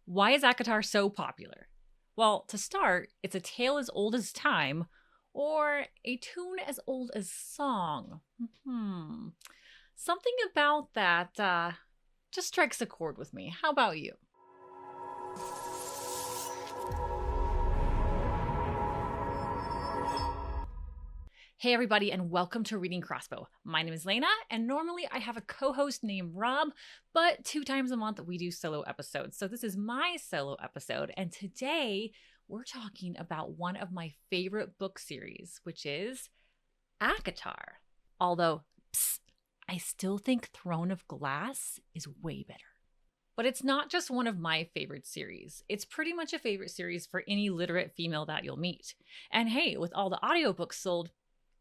Why is ACOTAR so popular? Well, to start, it's a tale as old as time, or a tune as old as song. Something about that just strikes a chord with me. How about you? Hey, everybody, and welcome to Reading Crossbow. My name is Lena, and normally I have a co host named Rob, but 2 times a month we do solo episodes. So this is my solo episode, and today we're talking about one of my favorite book series, which is ACOTAR. Although, I still think Throne of Glass is way better. But it's not just one of my favorite series. It's pretty much a favorite series for any literate female that you'll meet. And hey, with all the audiobooks sold,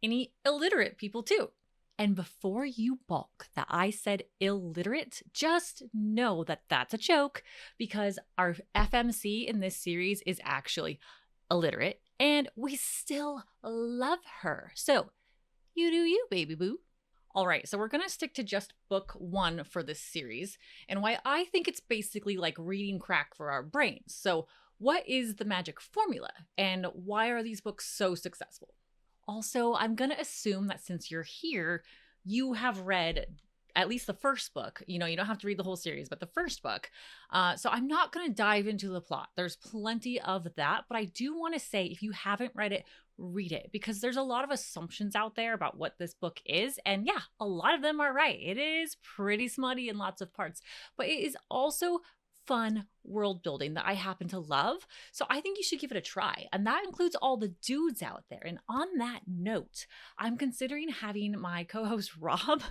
any illiterate people too. And before you balk that I said illiterate, just know that that's a joke because our FMC in this series is actually illiterate and we still love her. So you do you, baby boo. All right, so we're going to stick to just book 1 for this series and why I think it's basically like reading crack for our brains. So what is the magic formula and why are these books so successful? Also, I'm going to assume that since you're here, you have read at least the first book. You don't have to read the whole series, but the first book. So I'm not going to dive into the plot. There's plenty of that, but I do want to say if you haven't read it, read it because there's a lot of assumptions out there about what this book is. And yeah, a lot of them are right. It is pretty smutty in lots of parts, but it is also fun world building that I happen to love. So I think you should give it a try. And that includes all the dudes out there. And on that note, I'm considering having my co-host Rob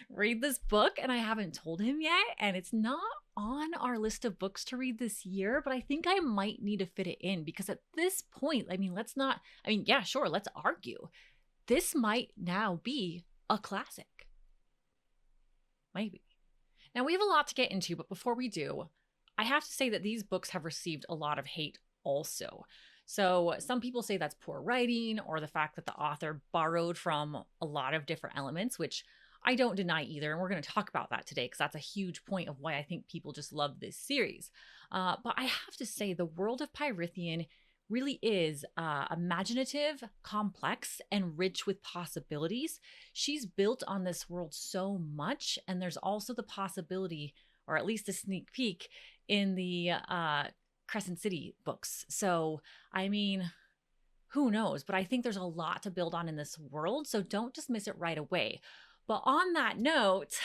read this book and I haven't told him yet. And it's not on our list of books to read this year, but I think I might need to fit it in because at this point, let's argue. This might now be a classic. Maybe. Now we have a lot to get into, but before we do, I have to say that these books have received a lot of hate also. So some people say that's poor writing or the fact that the author borrowed from a lot of different elements, which I don't deny either. And we're going to talk about that today because that's a huge point of why I think people just love this series. But I have to say the world of Pyrithian really is imaginative, complex, and rich with possibilities. She's built on this world so much. And there's also the possibility, or at least a sneak peek, in the Crescent City books. So, who knows? But I think there's a lot to build on in this world. So don't dismiss it right away. But on that note,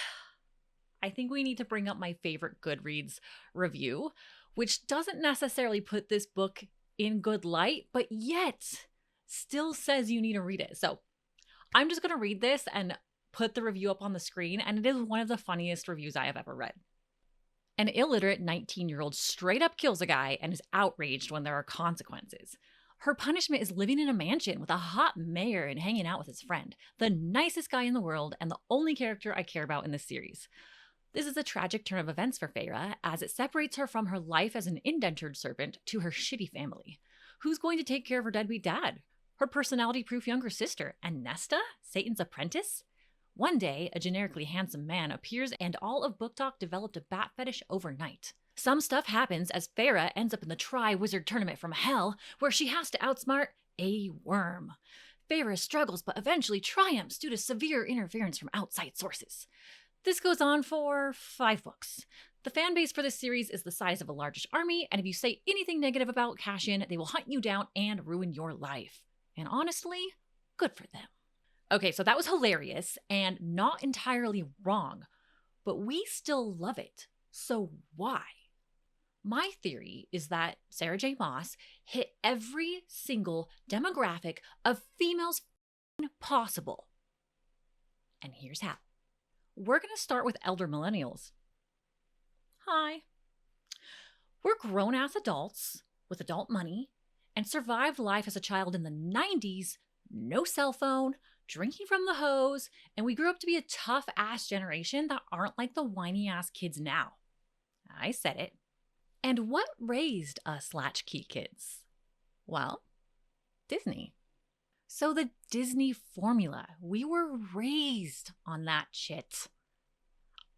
I think we need to bring up my favorite Goodreads review, which doesn't necessarily put this book in good light, but yet still says you need to read it. So I'm just going to read this and put the review up on the screen. And it is one of the funniest reviews I have ever read. An illiterate 19-year-old straight up kills a guy and is outraged when there are consequences. Her punishment is living in a mansion with a hot mayor and hanging out with his friend, the nicest guy in the world and the only character I care about in this series. This is a tragic turn of events for Feyre as it separates her from her life as an indentured servant to her shitty family. Who's going to take care of her deadbeat dad? Her personality-proof younger sister, and Nesta, Satan's apprentice? One day, a generically handsome man appears and all of Book Talk developed a bat fetish overnight. Some stuff happens as Feyre ends up in the Tri-Wizard Tournament from Hell, where she has to outsmart a worm. Feyre struggles but eventually triumphs due to severe interference from outside sources. This goes on for 5 books. The fan base for this series is the size of a largish army, and if you say anything negative about Cassian, they will hunt you down and ruin your life. And honestly, good for them. Okay, so that was hilarious and not entirely wrong, but we still love it. So why? My theory is that Sarah J Maas hit every single demographic of females possible. And here's how. We're going to start with elder millennials. Hi. We're grown-ass adults with adult money and survived life as a child in the 90s, no cell phone, drinking from the hose, and we grew up to be a tough-ass generation that aren't like the whiny-ass kids now. I said it. And what raised us latchkey kids? Well, Disney. So the Disney formula, we were raised on that shit.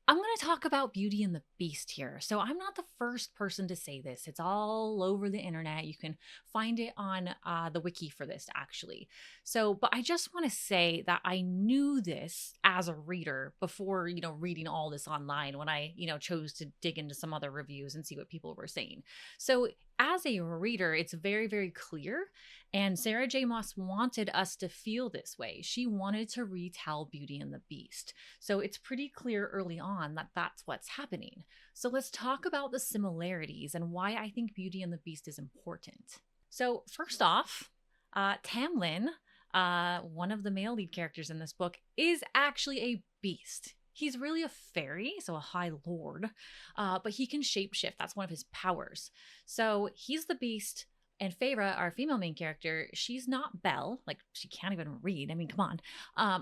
I'm going to talk about Beauty and the Beast here. So I'm not the first person to say this. It's all over the internet. You can find it on the wiki for this, actually. So, but I just want to say that I knew this as a reader before, reading all this online when I, chose to dig into some other reviews and see what people were saying. So as a reader, it's very, very clear. And Sarah J. Maas wanted us to feel this way. She wanted to retell Beauty and the Beast. So it's pretty clear early on that that's what's happening. So let's talk about the similarities and why I think Beauty and the Beast is important. So first off, Tamlin, one of the male lead characters in this book, is actually a beast. He's really a fairy, so a high lord, but he can shapeshift. That's one of his powers. So he's the beast. And Feyre, our female main character, she's not Belle. Like, she can't even read. I mean, come on.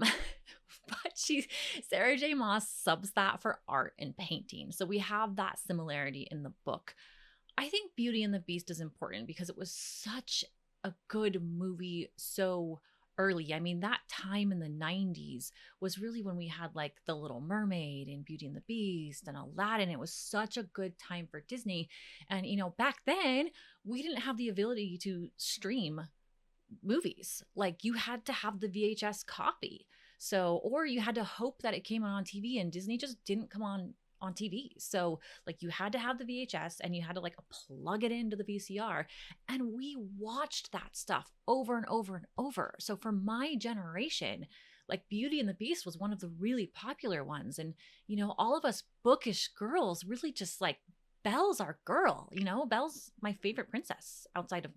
But Sarah J. Maas subs that for art and painting. So we have that similarity in the book. I think Beauty and the Beast is important because it was such a good movie so early. I mean, that time in the 90s was really when we had like The Little Mermaid and Beauty and the Beast and Aladdin. It was such a good time for Disney. And, back then we didn't have the ability to stream movies. Like, you had to have the VHS copy. So, or you had to hope that it came on TV, and Disney just didn't come on TV. So like, you had to have the VHS and you had to like plug it into the VCR, and we watched that stuff over and over and over. So for my generation, like, Beauty and the Beast was one of the really popular ones. And, all of us bookish girls really just like, Belle's our girl, Belle's my favorite princess outside of,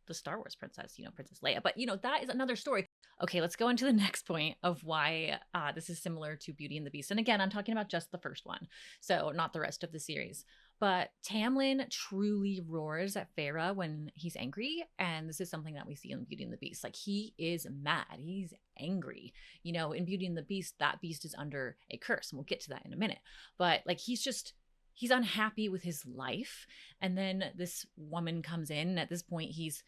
the Star Wars princess, Princess Leia. But, that is another story. Okay, let's go into the next point of why this is similar to Beauty and the Beast. And again, I'm talking about just the first one, so not the rest of the series. But Tamlin truly roars at Feyre when he's angry. And this is something that we see in Beauty and the Beast. Like, he is mad. He's angry. In Beauty and the Beast, that beast is under a curse. And we'll get to that in a minute. But like, he's unhappy with his life. And then this woman comes in. And at this point, he's,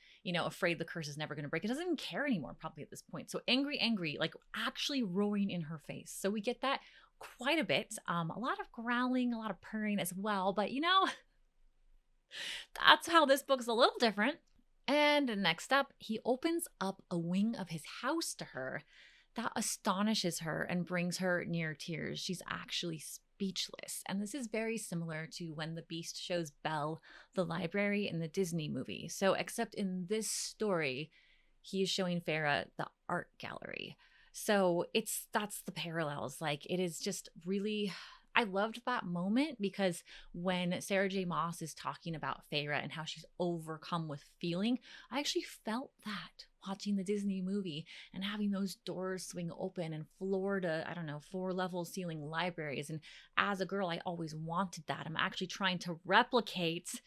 afraid the curse is never going to break. It doesn't even care anymore, probably at this point. So angry, like actually roaring in her face. So we get that quite a bit. A lot of growling, a lot of purring as well. But, that's how this book's a little different. And next up, he opens up a wing of his house to her. That astonishes her and brings her near tears. She's actually speechless. And this is very similar to when the Beast shows Belle the library in the Disney movie. So except in this story, he is showing Feyre the art gallery. So that's the parallels. Like, it is just really, I loved that moment because when Sarah J. Maas is talking about Feyre and how she's overcome with feeling, I actually felt that watching the Disney movie and having those doors swing open and floor to, 4-level ceiling libraries. And as a girl, I always wanted that. I'm actually trying to replicate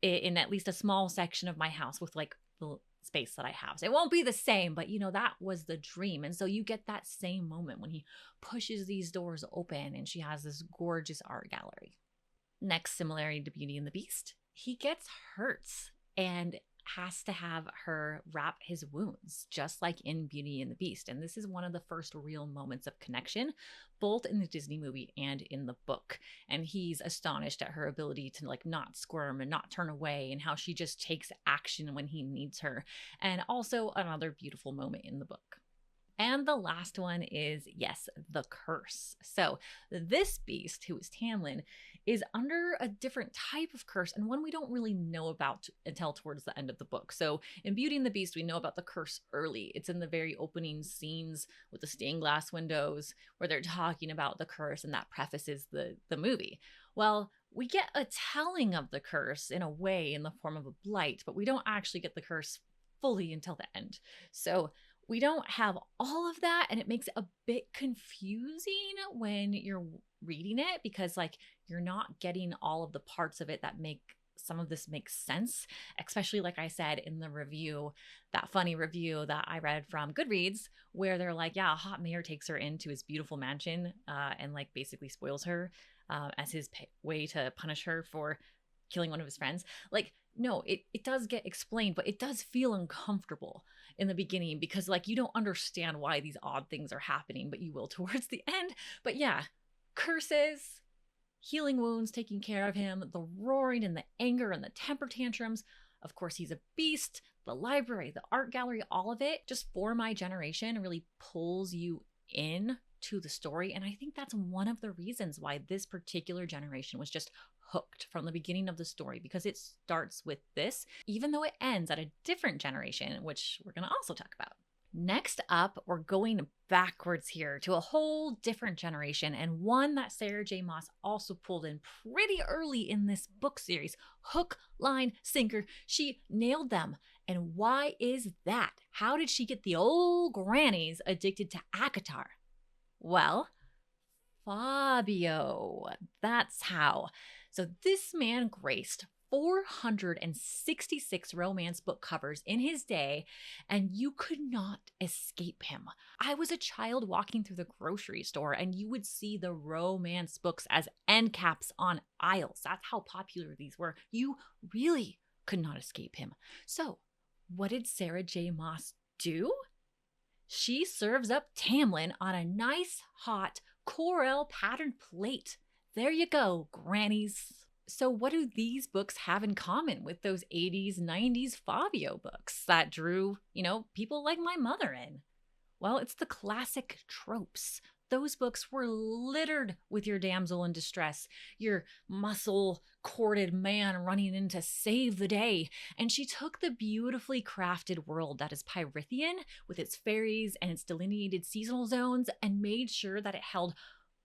it in at least a small section of my house with like the space that I have. So it won't be the same, but that was the dream. And so you get that same moment when he pushes these doors open and she has this gorgeous art gallery. Next similarity to Beauty and the Beast, he gets hurt and has to have her wrap his wounds, just like in Beauty and the Beast. And this is one of the first real moments of connection, both in the Disney movie and in the book. And he's astonished at her ability to like not squirm and not turn away, and how she just takes action when he needs her. And also another beautiful moment in the book. And the last one is, yes, the curse. So this beast, who is Tamlin, is under a different type of curse, and one we don't really know about until towards the end of the book. So in Beauty and the Beast, we know about the curse early. It's in the very opening scenes with the stained glass windows where they're talking about the curse, and that prefaces the movie. Well, we get a telling of the curse in a way in the form of a blight, but we don't actually get the curse fully until the end. So we don't have all of that, and it makes it a bit confusing when you're reading it because like you're not getting all of the parts of it that make some of this make sense, especially like I said in the review, that funny review that I read from Goodreads where they're like, yeah, a hot mayor takes her into his beautiful mansion and like basically spoils her as his way to punish her for killing one of his friends. Like, no, it does get explained, but it does feel uncomfortable in the beginning because like you don't understand why these odd things are happening, but you will towards the end. But yeah, curses, healing wounds, taking care of him, the roaring and the anger and the temper tantrums. Of course, he's a beast. The library, the art gallery, all of it, just for my generation, really pulls you in to the story. And I think that's one of the reasons why this particular generation was just hooked from the beginning of the story, because it starts with this, even though it ends at a different generation, which we're going to also talk about. Next up, we're going backwards here to a whole different generation, and one that Sarah J Maas also pulled in pretty early in this book series. Hook, line, sinker. She nailed them. And why is that? How did she get the old grannies addicted to ACOTAR? Well, Fabio. That's how. So this man graced 466 romance book covers in his day, and you could not escape him. I was a child walking through the grocery store, and you would see the romance books as end caps on aisles. That's how popular these were. You really could not escape him. So, what did Sarah J Maas do? She serves up Tamlin on a nice, hot Corel patterned plate. There you go, grannies. So what do these books have in common with those 80s, 90s Fabio books that drew, people like my mother in? Well, it's the classic tropes. Those books were littered with your damsel in distress, your muscle-corded man running in to save the day. And she took the beautifully crafted world that is Pyrithian, with its fairies and its delineated seasonal zones, and made sure that it held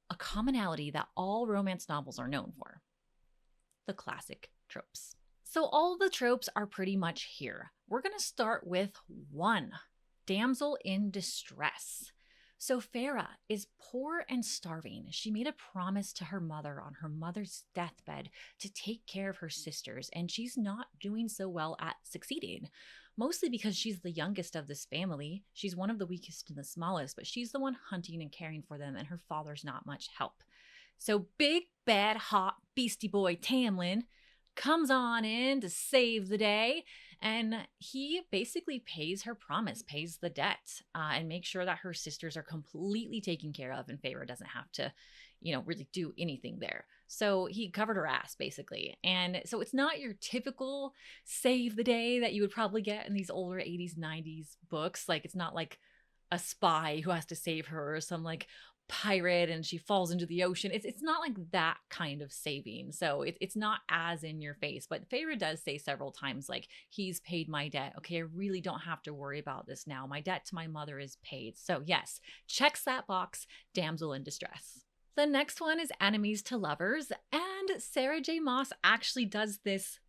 a commonality that all romance novels are known for. The classic tropes. So all the tropes are pretty much here. We're going to start with one, damsel in distress. So Farah is poor and starving. She made a promise to her mother on her mother's deathbed to take care of her sisters, and she's not doing so well at succeeding. Mostly because she's the youngest of this family. She's one of the weakest and the smallest, but she's the one hunting and caring for them, and her father's not much help. So big, bad, hot beastie boy Tamlin comes on in to save the day, and he basically pays her promise, pays the debt, and makes sure that her sisters are completely taken care of, and Feyre doesn't have to, really do anything there. So he covered her ass, basically. And so it's not your typical save the day that you would probably get in these older 80s, 90s books. Like, it's not like a spy who has to save her, or some like pirate and she falls into the ocean. It's not like that kind of saving. So it's not as in your face. But Feyre does say several times, like, he's paid my debt. Okay, I really don't have to worry about this now. My debt to my mother is paid. So yes, checks that box, damsel in distress. The next one is enemies to lovers. And Sarah J Maas actually does this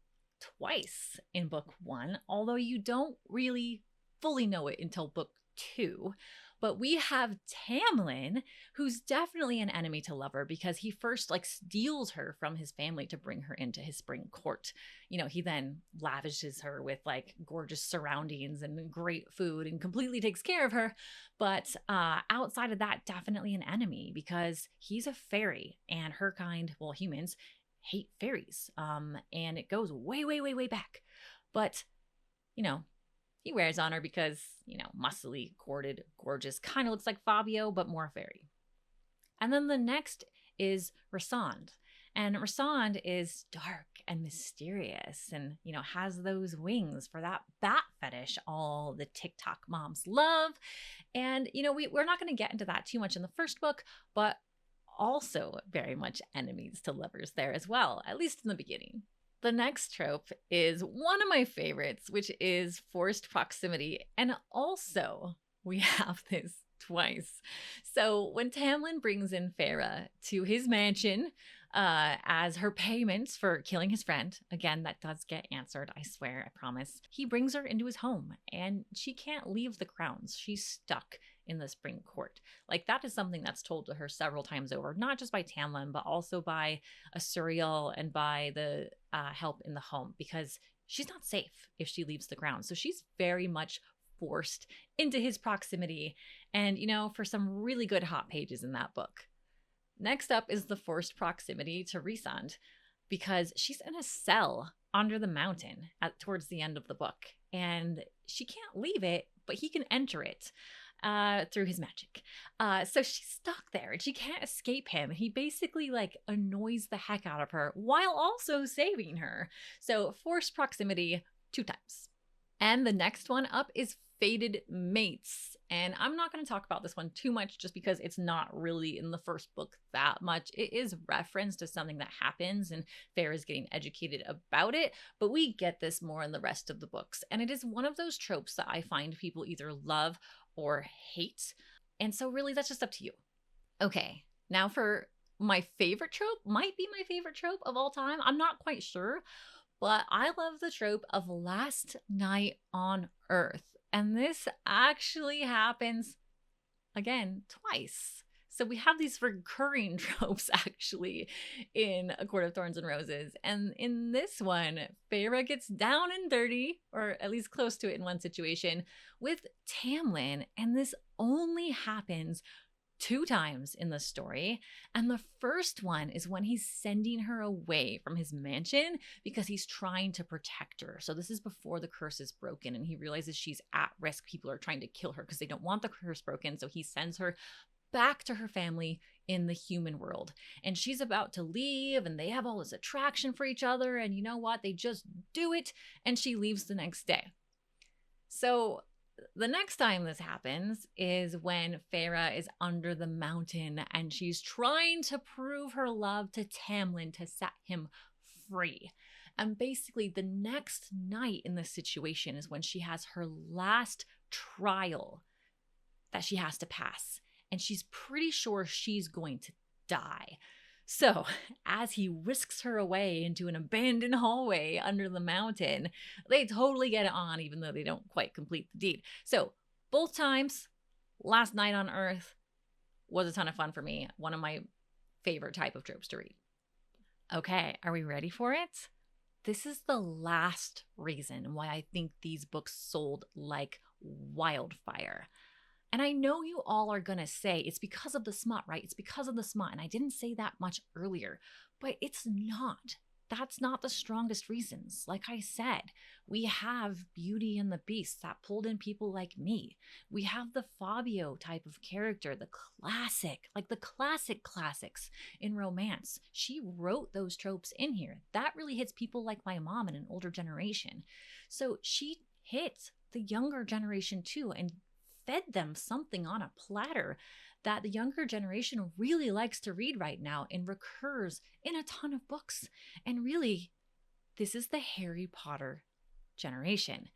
twice in book 1, although you don't really fully know it until book 2. But we have Tamlin, who's definitely an enemy to lover, because he first steals her from his family to bring her into his spring court. He then lavishes her with gorgeous surroundings and great food and completely takes care of her. But outside of that, definitely an enemy, because he's a fairy, and her kind, well, humans, hate fairies. And it goes way, way, way, way back. But, he wears on her because, muscly, corded, gorgeous, kind of looks like Fabio, but more fairy. And then the next is Rhysand. And Rhysand is dark and mysterious and, has those wings for that bat fetish all the TikTok moms love. And, we're not going to get into that too much in the first book, but also very much enemies to lovers there as well, at least in the beginning. The next trope is one of my favorites, which is forced proximity. And also, we have this twice. So when Tamlin brings in Feyre to his mansion as her payments for killing his friend, again, that does get answered, I swear, I promise. He brings her into his home, and she can't leave the grounds. She's stuck in the spring court. That is something that's told to her several times over, not just by Tamlin, but also by Asuriel and by the help in the home, because she's not safe if she leaves the grounds. So she's very much forced into his proximity, and for some really good hot pages in that book. Next up is the forced proximity to Rhysand, because she's in a cell under the mountain towards the end of the book, and she can't leave it, but he can enter it. through his magic. So she's stuck there and she can't escape him. He basically like annoys the heck out of her while also saving her. So forced proximity 2 times. And the next one up is Fated Mates. And I'm not going to talk about this one too much just because it's not really in the first book that much. It is reference to something that happens and Farrah's getting educated about it, but we get this more in the rest of the books. And it is one of those tropes that I find people either love or hate. And so really that's just up to you. Okay, now for my favorite trope, might be my favorite trope of all time. I'm not quite sure, but I love the trope of Last Night on Earth. And this actually happens again twice. So we have these recurring tropes actually in A Court of Thorns and Roses. And in this one, Farrah gets down and dirty, or at least close to it in one situation, with Tamlin. And this only happens 2 times in the story. And the first one is when he's sending her away from his mansion because he's trying to protect her. So this is before the curse is broken and he realizes she's at risk. People are trying to kill her because they don't want the curse broken. So he sends her back to her family in the human world. And she's about to leave and they have all this attraction for each other. And you know what? They just do it. And she leaves the next day. So the next time this happens is when Farrah is under the mountain and she's trying to prove her love to Tamlin to set him free. And basically the next night in this situation is when she has her last trial that she has to pass. And she's pretty sure she's going to die. So, as he whisks her away into an abandoned hallway under the mountain, they totally get it on, even though they don't quite complete the deed. So, both times, Last Night on Earth was a ton of fun for me. One of my favorite type of tropes to read. Okay, are we ready for it? This is the last reason why I think these books sold like wildfire. And I know you all are going to say it's because of the smut, right? It's because of the smut. And I didn't say that much earlier, but it's not. That's not the strongest reasons. Like I said, we have Beauty and the Beast that pulled in people like me. We have the Fabio type of character, the classic, like the classics in romance. She wrote those tropes in here. That really hits people like my mom and an older generation. So she hits the younger generation too and fed them something on a platter that the younger generation really likes to read right now and recurs in a ton of books. And really, this is the Harry Potter generation.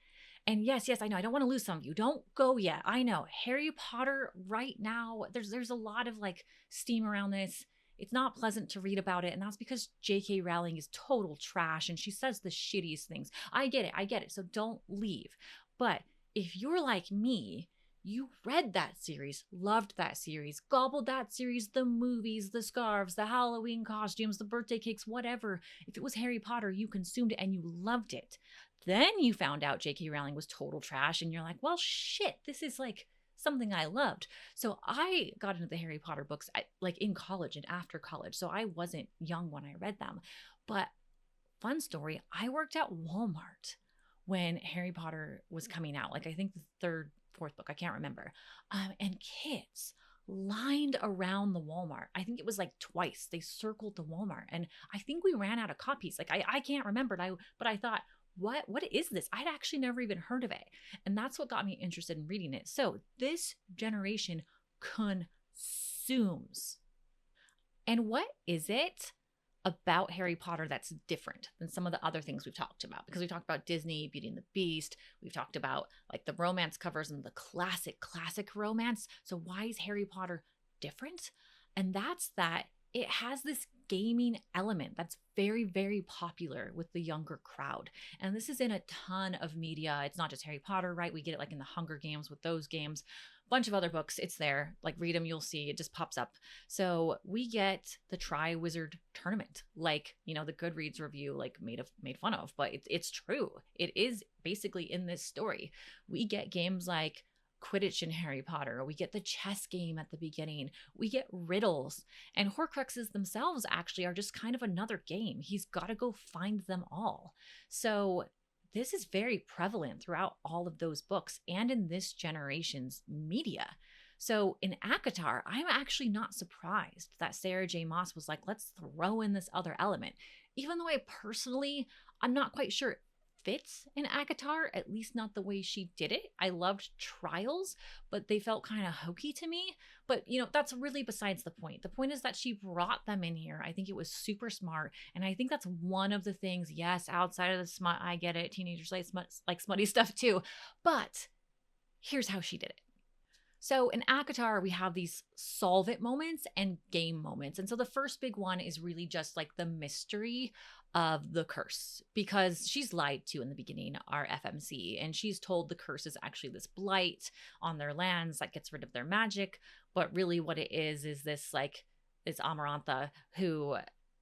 And yes, I know, I don't want to lose some of you. Don't go yet. I know, Harry Potter right now, there's a lot of like steam around this. It's not pleasant to read about it. And that's because J.K. Rowling is total trash and she says the shittiest things. I get it. So don't leave. But if you're like me, you read that series, loved that series, gobbled that series, the movies, the scarves, the Halloween costumes, the birthday cakes, whatever. If it was Harry Potter, you consumed it and you loved it. Then you found out J.K. Rowling was total trash and you're like, well, shit, this is like something I loved. So I got into the Harry Potter books like in college and after college. So I wasn't young when I read them. But fun story, I worked at Walmart when Harry Potter was coming out. Like I think the 4th book, I can't remember. And kids lined around the Walmart. I think it was like twice. They circled the Walmart. And I think we ran out of copies. Like I can't remember. But I thought, what is this? I'd actually never even heard of it. And that's what got me interested in reading it. So this generation consumes. And what is it about Harry Potter that's different than some of the other things we've talked about? Because we've talked about Disney, Beauty and the Beast. We've talked about like the romance covers and the classic romance. So why is Harry Potter different? And that's that it has this gaming element that's very, very popular with the younger crowd. And this is in a ton of media. It's not just Harry Potter, right? We get it like in the Hunger Games with those games. Bunch of other books. It's there. Like read them, you'll see it just pops up. So we get the Triwizard Tournament, like, you know, the Goodreads review like made fun of, but it's true. It is basically in this story. We get games like Quidditch in Harry Potter. We get the chess game at the beginning. We get riddles, and Horcruxes themselves actually are just kind of another game. He's got to go find them all. So this is very prevalent throughout all of those books and in this generation's media. So in ACOTAR, I'm actually not surprised that Sarah J Maas was like, let's throw in this other element. Even though I'm not quite sure it fits in ACOTAR, at least not the way she did it. I loved trials, but they felt kind of hokey to me. But, that's really besides the point. The point is that she brought them in here. I think it was super smart. And I think that's one of the things, yes, outside of the smut, I get it. Teenagers like smutty stuff too. But here's how she did it. So in ACOTAR, we have these solve it moments and game moments. And so the first big one is really just like the mystery of the curse, because she's lied to in the beginning, our FMC, and she's told the curse is actually this blight on their lands that gets rid of their magic. But really what it is this Amarantha who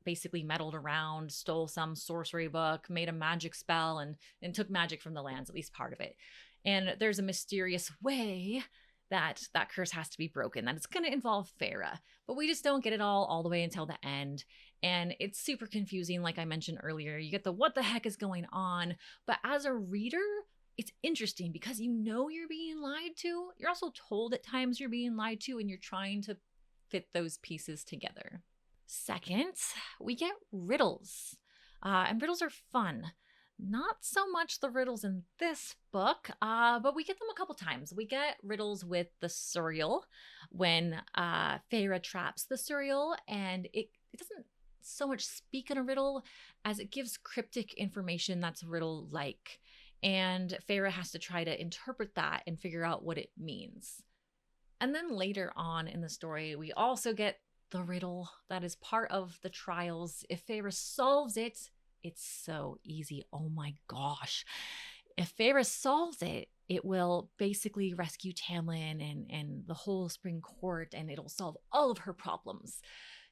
basically meddled around, stole some sorcery book, made a magic spell, and took magic from the lands, at least part of it. And there's a mysterious way that curse has to be broken, that it's going to involve Farah, but we just don't get it all the way until the end. And it's super confusing. Like I mentioned earlier, you get the what the heck is going on, but as a reader, it's interesting because you're being lied to. You're also told at times you're being lied to, and you're trying to fit those pieces together. Second, we get riddles, and riddles are fun. Not so much the riddles in this book, but we get them a couple times. We get riddles with the Suriel when Farah traps the Suriel, and it doesn't so much speak in a riddle as it gives cryptic information that's riddle-like. And Farah has to try to interpret that and figure out what it means. And then later on in the story, we also get the riddle that is part of the trials. If Farah solves it, it's so easy. Oh my gosh. If Farah solves it, it will basically rescue Tamlin and the whole Spring Court, and it'll solve all of her problems.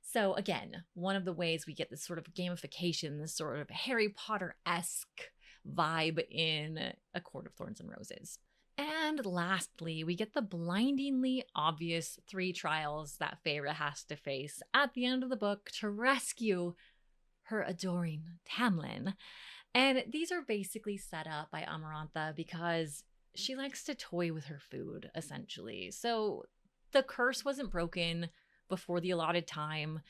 So again, one of the ways we get this sort of gamification, this sort of Harry Potter-esque vibe in A Court of Thorns and Roses. And lastly, we get the blindingly obvious 3 trials that Farah has to face at the end of the book to rescue her adoring Tamlin. And these are basically set up by Amarantha because she likes to toy with her food, essentially. So the curse wasn't broken before the allotted time.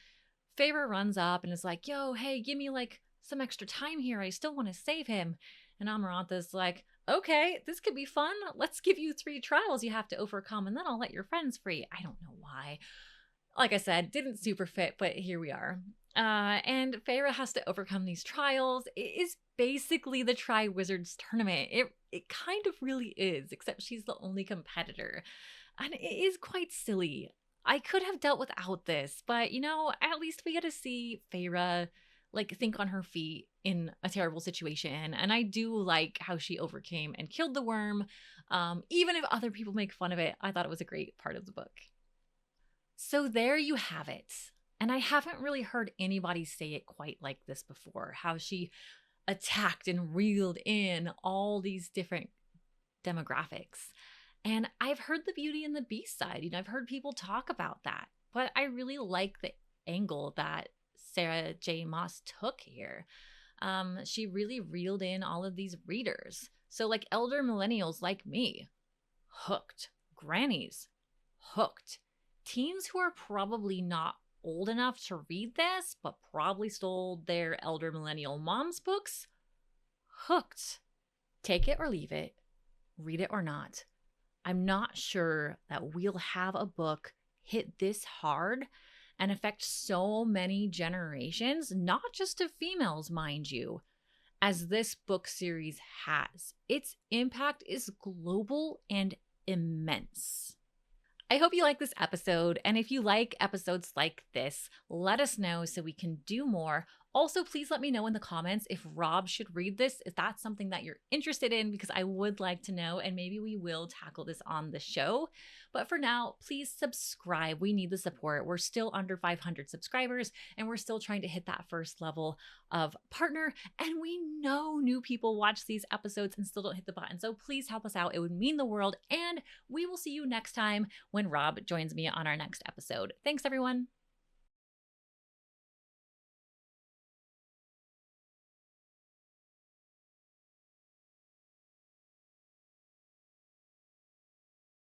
Farah runs up and is like, yo, hey, give me like some extra time here. I still want to save him. And Amarantha's like, okay, this could be fun. Let's give you 3 trials you have to overcome, and then I'll let your friends free. I don't know why. Like I said, didn't super fit, but here we are. And Farah has to overcome these trials. It is basically the Tri-Wizards tournament. It kind of really is, except she's the only competitor. And it is quite silly. I could have dealt without this, but at least we get to see Farah think on her feet in a terrible situation. And I do like how she overcame and killed the worm. Even if other people make fun of it, I thought it was a great part of the book. So there you have it. And I haven't really heard anybody say it quite like this before, how she attacked and reeled in all these different demographics. And I've heard the Beauty and the Beast side. I've heard people talk about that. But I really like the angle that Sarah J Maas took here. She really reeled in all of these readers. So like elder millennials like me, hooked. Grannies, hooked. Teens who are probably not old enough to read this, but probably stole their elder millennial mom's books, hooked. Take it or leave it, read it or not. I'm not sure that we'll have a book hit this hard and affect so many generations, not just of females, mind you, as this book series has. Its impact is global and immense. I hope you like this episode, and if you like episodes like this, let us know so we can do more. Also, please let me know in the comments if Rob should read this, if that's something that you're interested in, because I would like to know, and maybe we will tackle this on the show. But for now, please subscribe. We need the support. We're still under 500 subscribers, and we're still trying to hit that first level of partner. And we know new people watch these episodes and still don't hit the button. So please help us out. It would mean the world. And we will see you next time when Rob joins me on our next episode. Thanks, everyone.